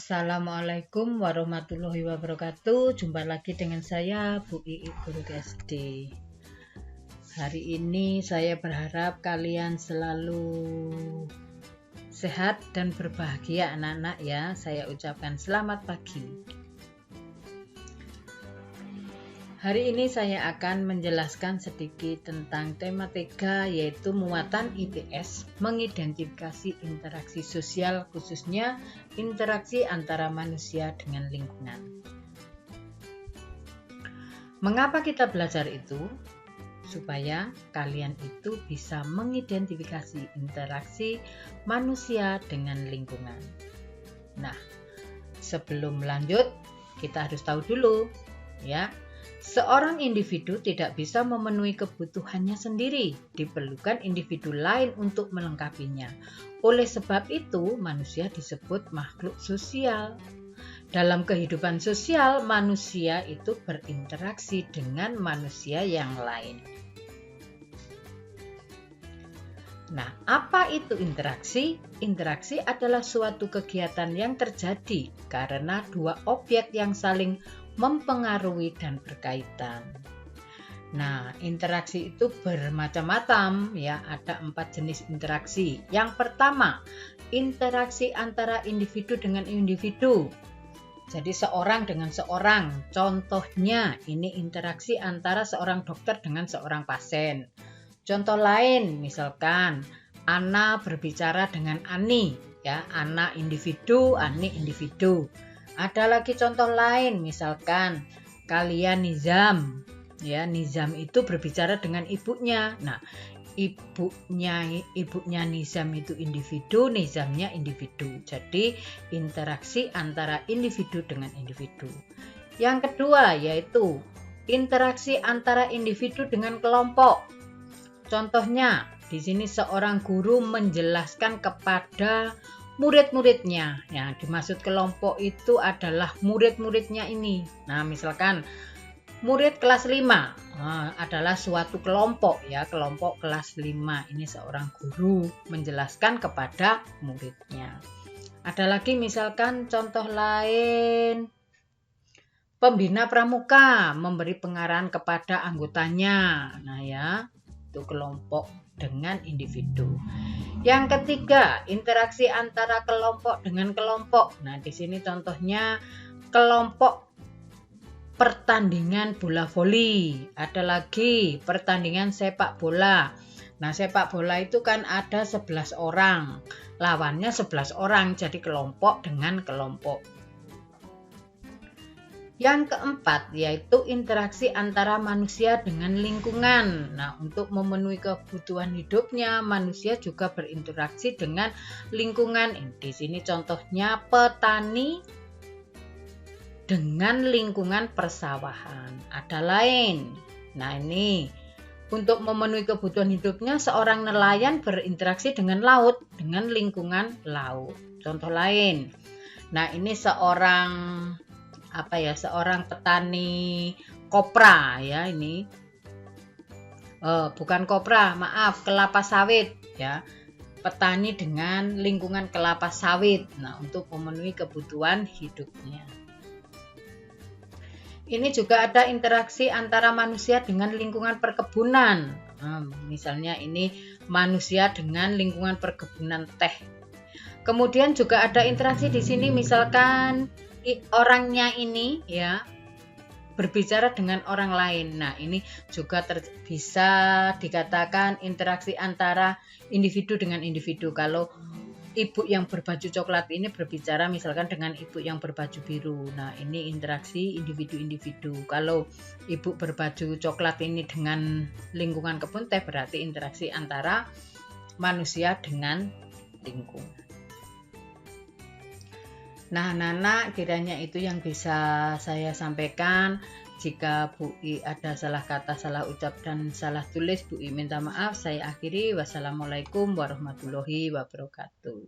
Assalamualaikum warahmatullahi wabarakatuh. Jumpa lagi dengan saya Bu Ii Guru SD. Hari ini saya berharap kalian selalu sehat dan berbahagia anak-anak ya. Saya ucapkan selamat pagi. Hari ini saya akan menjelaskan sedikit tentang tema 3, yaitu muatan IPS, mengidentifikasi interaksi sosial, khususnya interaksi antara manusia dengan lingkungan. Mengapa kita belajar itu? Supaya kalian itu bisa mengidentifikasi interaksi manusia dengan lingkungan. Nah, sebelum lanjut, kita harus tahu dulu ya. Seorang individu tidak bisa memenuhi kebutuhannya sendiri, diperlukan individu lain untuk melengkapinya. Oleh sebab itu, manusia disebut makhluk sosial. Dalam kehidupan sosial, manusia itu berinteraksi dengan manusia yang lain. Nah, apa itu interaksi? Interaksi adalah suatu kegiatan yang terjadi karena dua objek yang saling mempengaruhi dan berkaitan. Nah, interaksi itu bermacam-macam ya, ada 4 jenis interaksi. Yang pertama, interaksi antara individu dengan individu. Jadi seorang dengan seorang. Contohnya, ini interaksi antara seorang dokter dengan seorang pasien. Contoh lain, misalkan Ana berbicara dengan Ani, ya, Ana individu, Ani individu. Ada lagi contoh lain, misalkan kalian Nizam, ya, Nizam itu berbicara dengan ibunya. Nah, ibunya Nizam itu individu, Nizamnya individu. Jadi interaksi antara individu dengan individu. Yang kedua yaitu interaksi antara individu dengan kelompok. Contohnya, di sini seorang guru menjelaskan kepada murid-muridnya. Yang dimaksud kelompok itu adalah murid-muridnya ini. Nah, misalkan murid kelas 5 adalah suatu kelompok ya, kelompok kelas 5. Ini seorang guru menjelaskan kepada muridnya. Ada lagi misalkan contoh lain, pembina pramuka memberi pengarahan kepada anggotanya. Nah ya, itu kelompok dengan individu. Yang ketiga, interaksi antara kelompok dengan kelompok. Nah, di sini contohnya kelompok pertandingan bola voli. Ada lagi pertandingan sepak bola. Nah, sepak bola itu kan ada 11 orang. Lawannya 11 orang, jadi kelompok dengan kelompok. Yang keempat yaitu interaksi antara manusia dengan lingkungan. Nah, untuk memenuhi kebutuhan hidupnya, manusia juga berinteraksi dengan lingkungan. Di sini contohnya petani dengan lingkungan persawahan. Ada lain. Nah, ini untuk memenuhi kebutuhan hidupnya, seorang nelayan berinteraksi dengan laut, dengan lingkungan laut. Contoh lain. Nah, ini seorang petani kopra ya, ini bukan kopra, maaf, kelapa sawit ya, petani dengan lingkungan kelapa sawit. Nah, untuk memenuhi kebutuhan hidupnya. Ini juga ada interaksi antara manusia dengan lingkungan perkebunan. Nah, misalnya ini manusia dengan lingkungan perkebunan teh. Kemudian juga ada interaksi di sini, misalkan orangnya ini ya berbicara dengan orang lain. Nah, ini juga bisa dikatakan interaksi antara individu dengan individu. Kalau ibu yang berbaju coklat ini berbicara misalkan dengan ibu yang berbaju biru. Nah, ini interaksi individu-individu. Kalau ibu berbaju coklat ini dengan lingkungan kebun teh, berarti interaksi antara manusia dengan lingkungan. Nah, anak-anak, kiranya itu yang bisa saya sampaikan. Jika Bu I ada salah kata, salah ucap, dan salah tulis, Bu I minta maaf. Saya akhiri. Wassalamualaikum warahmatullahi wabarakatuh.